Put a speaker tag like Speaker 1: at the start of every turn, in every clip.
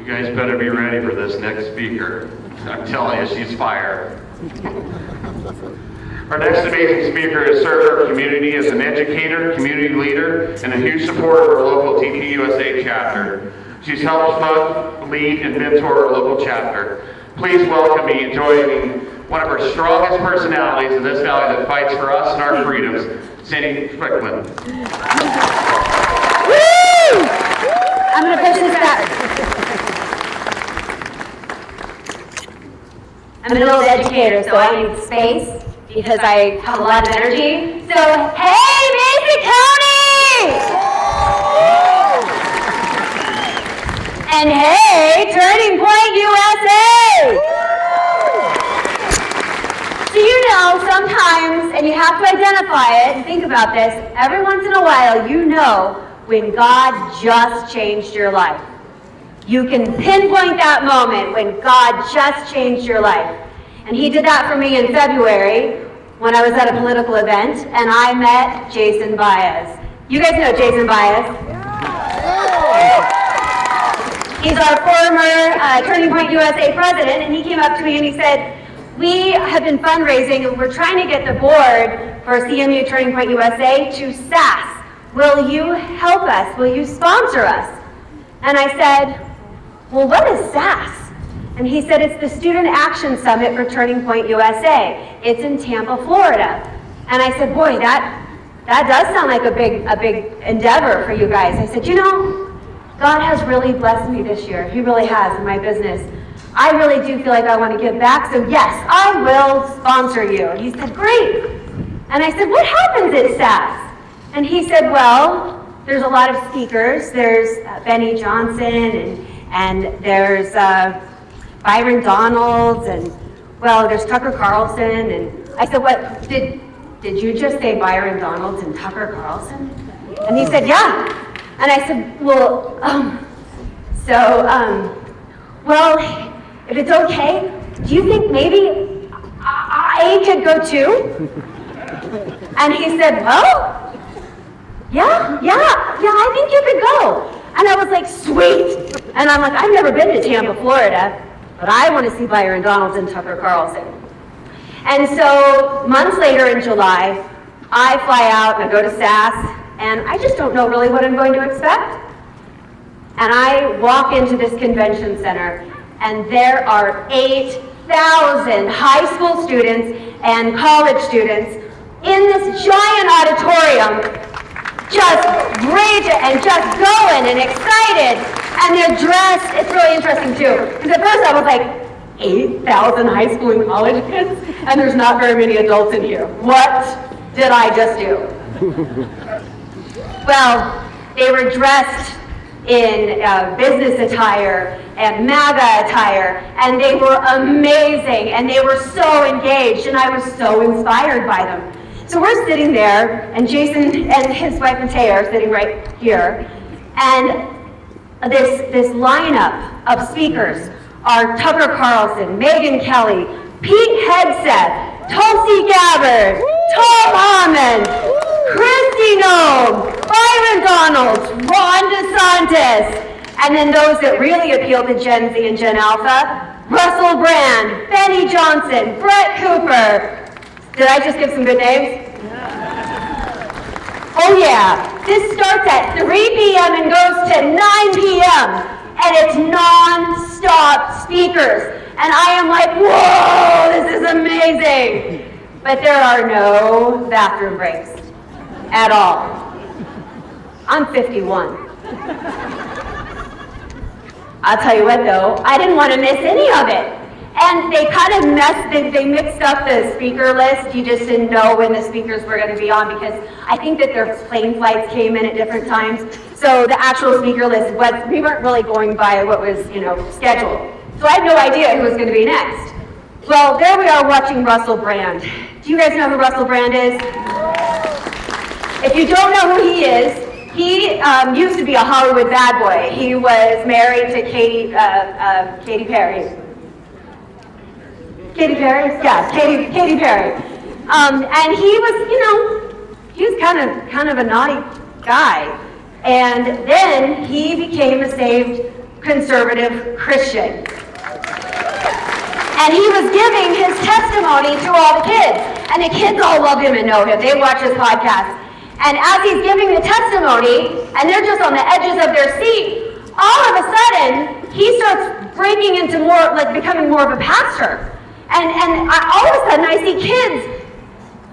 Speaker 1: You guys better be ready for this next speaker. I'm telling you, she's fire. Our next amazing speaker has served our community as an educator, community leader, and a huge supporter of our local TPUSA chapter. She's helped fund, lead, and mentor our local chapter. Please welcome me in joining one of our strongest personalities in this valley that fights for us and our freedoms, Cindy Ficklin.
Speaker 2: Woo! I'm going to push this back. I'm an old educator, so I need space because I have a lot of energy. So, hey, Mason County! And hey, Turning Point USA! So you know, sometimes, and you have to identify it and think about this, every once in a while you know when God just changed your life. You can pinpoint that moment when God just changed your life. And he did that for me in February when I was at a political event and I met Jason Baez. You guys know Jason Baez? He's our former Turning Point USA president, and he came up to me and he said, we have been fundraising and we're trying to get the board for CMU Turning Point USA to SAS. Will you help us? Will you sponsor us? And I said, well, what is SAS? And he said, it's the Student Action Summit for Turning Point USA. It's in Tampa, Florida. And I said, boy, that does sound like a big endeavor for you guys. I said, you know, God has really blessed me this year. He really has in my business. I really do feel like I want to give back, so yes, I will sponsor you. And he said, great. And I said, what happens at SAS? And he said, well, there's a lot of speakers. There's Benny Johnson, and there's Byron Donalds, and well, there's Tucker Carlson. And I said, what, did you just say Byron Donalds and Tucker Carlson? And he said, yeah. And I said, well, well, if it's okay, do you think maybe I could go too? And he said, well, yeah, I think you could go. And I was like, sweet. And I'm like, I've never been to Tampa, Florida, but I want to see Byron Donalds and Tucker Carlson. And so months later in July, I fly out and I go to SAS, and I just don't know really what I'm going to expect. And I walk into this convention center, and there are 8,000 high school students and college students in this giant auditorium, just raging and just going and excited. And they're dressed, it's really interesting too, because at first I was like, 8,000 high school and college kids, and there's not very many adults in here. What did I just do? Well, they were dressed in business attire and MAGA attire, and they were amazing, and they were so engaged, and I was so inspired by them. So we're sitting there, and Jason and his wife Mateo are sitting right here, and this lineup of speakers are Tucker Carlson, Megyn Kelly, Pete Hegseth, Tulsi Gabbard, Tom Hammond, Kristi Noem, Byron Donalds, Ron DeSantis, and then those that really appeal to Gen Z and Gen Alpha, Russell Brand, Benny Johnson, Brett Cooper. Did I just give some good names? Oh yeah, this starts at 3 p.m. and goes to 9 p.m. and it's non-stop speakers. And I am like, whoa, this is amazing. But there are no bathroom breaks at all. I'm 51. I'll tell you what though, I didn't want to miss any of it. And they kind of they mixed up the speaker list. You just didn't know when the speakers were going to be on, because I think that their plane flights came in at different times. So the actual speaker list we weren't really going by what was, scheduled. So I had no idea who was going to be next. Well, there we are watching Russell Brand. Do you guys know who Russell Brand is? If you don't know who he is, he used to be a Hollywood bad boy. He was married to Katy Perry. Katy Perry? Yeah, Katy Perry. And he was, kind of a naughty guy. And then he became a saved conservative Christian. And he was giving his testimony to all the kids. And the kids all love him and know him. They watch his podcast. And as he's giving the testimony, and they're just on the edges of their seat, all of a sudden, he starts breaking into more, like becoming more of a pastor. And all of a sudden, I see kids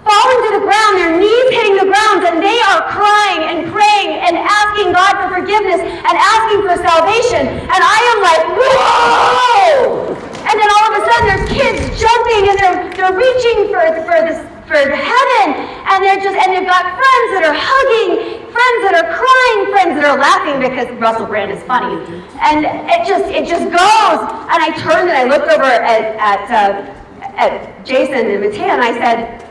Speaker 2: falling to the ground, their knees hitting the ground, and they are crying and praying and asking God for forgiveness and asking for salvation. And I am like, whoa! And then all of a sudden, there's kids jumping and they're reaching for heaven, and they've got friends that are hugging, friends that are crying, friends that are laughing because Russell Brand is funny, and it just goes. And I turned and I looked over at Jason and Matea, and I said,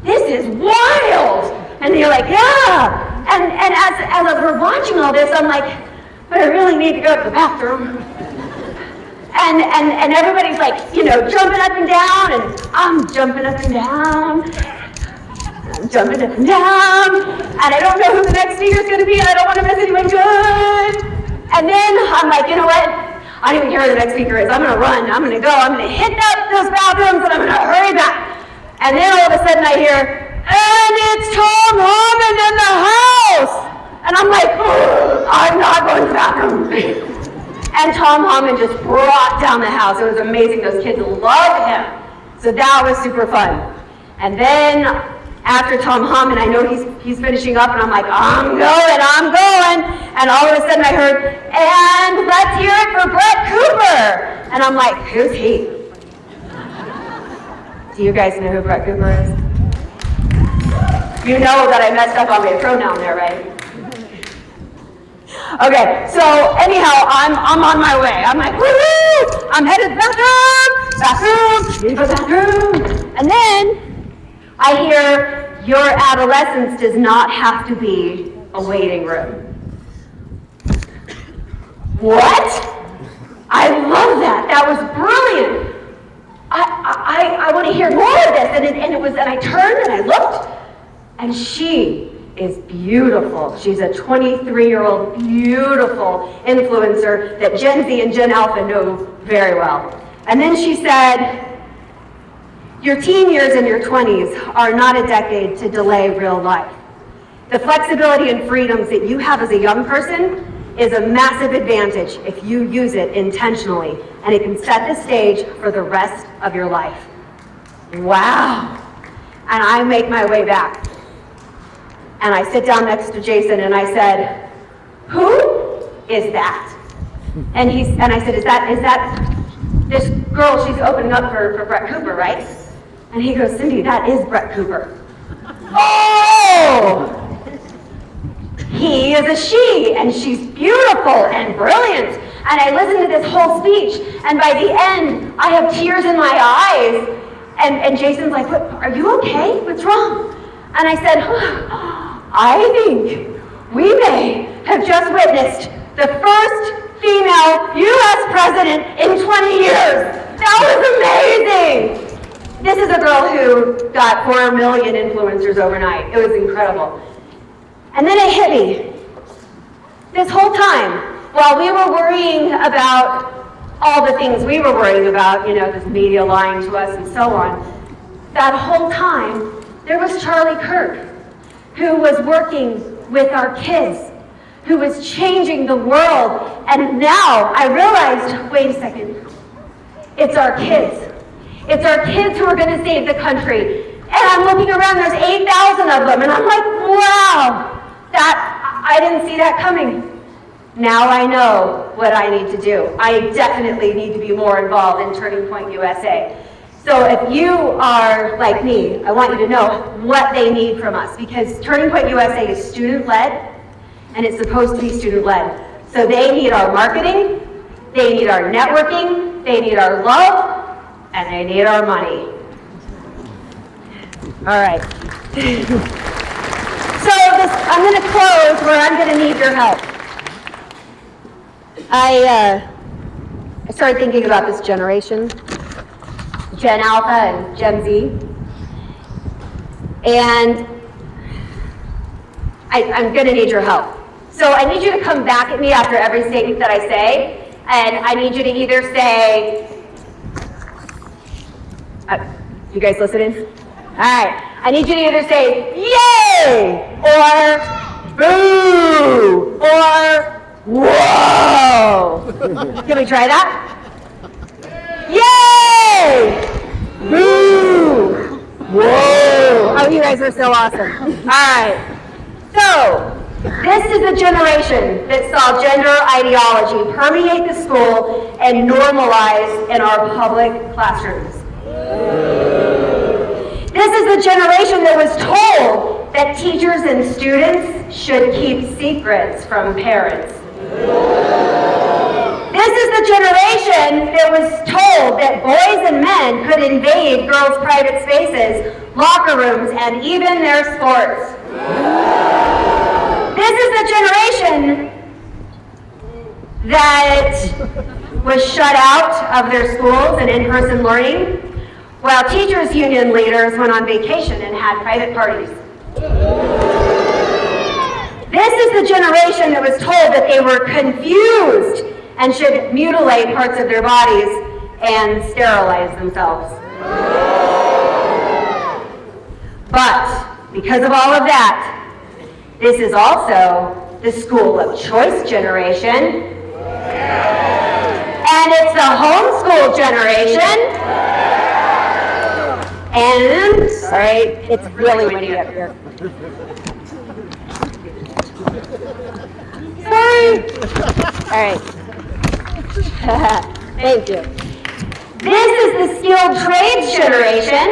Speaker 2: "This is wild!" And they're like, "Yeah." And as we're watching all this, I'm like, "But I really need to go to the bathroom." And everybody's like, jumping up and down, and I'm jumping up and down. I'm jumping up and down. And I don't know who the next speaker's going to be, and I don't want to miss anyone good. And then I'm like, you know what? I don't even care who the next speaker is. I'm going to run. I'm going to go. I'm going to hit those bathrooms, and I'm going to hurry back. And then all of a sudden I hear, "And it's Tom Harmon in the house!" And I'm like, "Oh, I'm not going to the bathroom." And Tom Harmon just brought down the house. It was amazing. Those kids loved him. So that was super fun. And then after Tom Harmon, I know he's finishing up, and I'm like, I'm going. And all of a sudden I heard, "And let's hear it for Brett Cooper." And I'm like, who's he? Do you guys know who Brett Cooper is? You know that I messed up on my pronoun there, right? Okay, so anyhow, I'm on my way. I'm like, woo! I'm headed to the bathroom. And then I hear, "Your adolescence does not have to be a waiting room." What? I love that. That was brilliant. I want to hear more of this. And I turned and I looked, and she is beautiful. She's a 23-year-old beautiful influencer that Gen Z and Gen Alpha know very well. And then she said, "Your teen years and your 20s are not a decade to delay real life. The flexibility and freedoms that you have as a young person is a massive advantage if you use it intentionally, and it can set the stage for the rest of your life." Wow. And I make my way back. And I sit down next to Jason and I said, "Who is that?" And I said, is that this girl? She's opening up for Brett Cooper, right?" And he goes, "Cindy, that is Brett Cooper." Oh! He is a she, and she's beautiful and brilliant. And I listened to this whole speech, and by the end, I have tears in my eyes. And Jason's like, "What, are you okay? What's wrong?" And I said, "I think we may have just witnessed the first female U.S. president in 20 years. That was amazing." This is a girl who got 4 million influencers overnight. It was incredible. And then it hit me. This whole time, while we were worrying about all the things we were worrying about, this media lying to us and so on, that whole time, there was Charlie Kirk, who was working with our kids, who was changing the world. And now I realized, wait a second, it's our kids. It's our kids who are going to save the country. And I'm looking around, there's 8,000 of them, and I'm like, wow, I didn't see that coming. Now I know what I need to do. I definitely need to be more involved in Turning Point USA. So if you are like me, I want you to know what they need from us, because Turning Point USA is student-led, and it's supposed to be student-led. So they need our marketing, they need our networking, they need our love, and they need our money. All right. So I'm going to close where I'm going to need your help. I started thinking about this generation, Gen Alpha and Gen Z, and I'm going to need your help. So I need you to come back at me after every statement that I say And I need you to either say, you guys listening? All right. I need you to either say, yay, or boo, or whoa. Can we try that? Yay, boo, whoa. Oh, you guys are so awesome. All right. So, this is a generation that saw gender ideology permeate the school and normalize in our public classrooms. This is the generation that was told that teachers and students should keep secrets from parents. This is the generation that was told that boys and men could invade girls' private spaces, locker rooms, and even their sports. This is the generation that was shut out of their schools and in-person learning, while teachers' union leaders went on vacation and had private parties. This is the generation that was told that they were confused and should mutilate parts of their bodies and sterilize themselves. But because of all of that, this is also the school of choice generation. And it's the homeschool generation. And, sorry, it's really windy up here. Sorry. All right. Thank you. This is the skilled trades generation.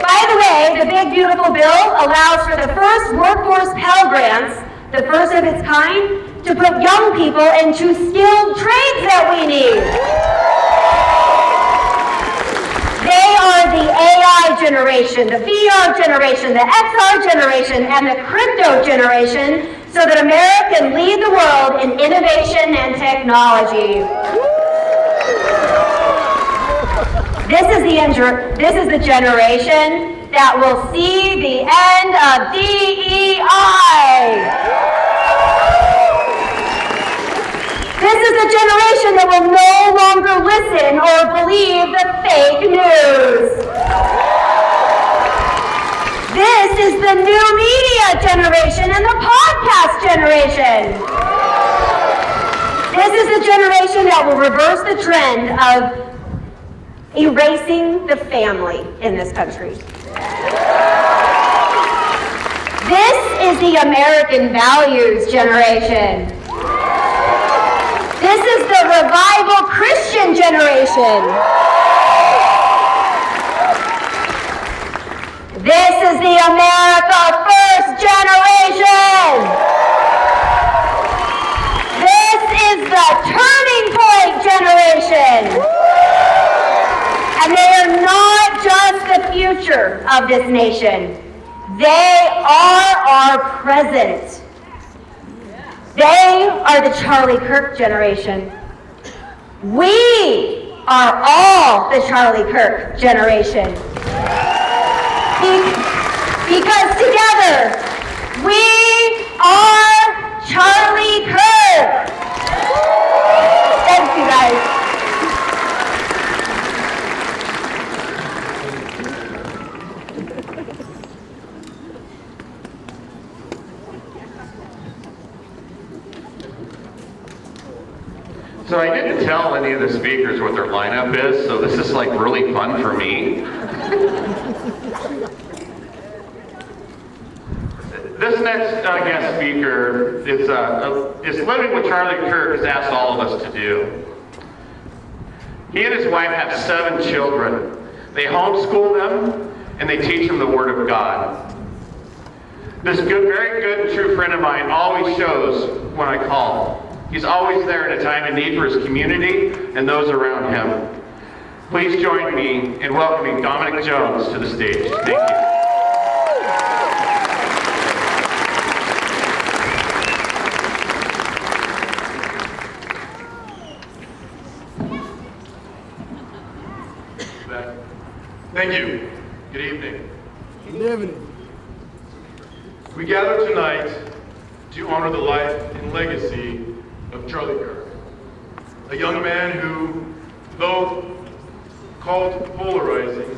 Speaker 2: By the way, the big beautiful bill allows for the first workforce Pell Grants, the first of its kind, to put young people into skilled trades that we need. They are the AI generation, the VR generation, the XR generation, and the crypto generation, so that America can lead the world in innovation and technology. This is the generation that will see the end of DEI. This is the generation that will no longer listen or believe the fake news. This is the new media generation and the podcast generation. This is the generation that will reverse the trend of erasing the family in this country. This is the American values generation. This is the revival Christian generation. This is the America First generation. This is the turning point generation. And they are not just the future of this nation. They are our present. They are the Charlie Kirk generation. We are all the Charlie Kirk generation. Because together, we are Charlie Kirk. Thank you, guys.
Speaker 1: So I didn't tell any of the speakers what their lineup is, so this is like really fun for me. This next guest speaker is living what Charlie Kirk has asked all of us to do. He and his wife have 7 children. They homeschool them, and they teach them the Word of God. This very good and true friend of mine always shows when I call. He's always there at a time of need for his community and those around him. Please join me in welcoming Dominic Jones to the stage. Thank you.
Speaker 3: Thank you. Good evening.
Speaker 4: Good evening.
Speaker 3: We gather tonight to honor the life and legacy of Charlie Kirk. A young man who, though called polarizing,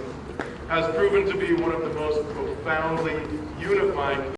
Speaker 3: has proven to be one of the most profoundly unifying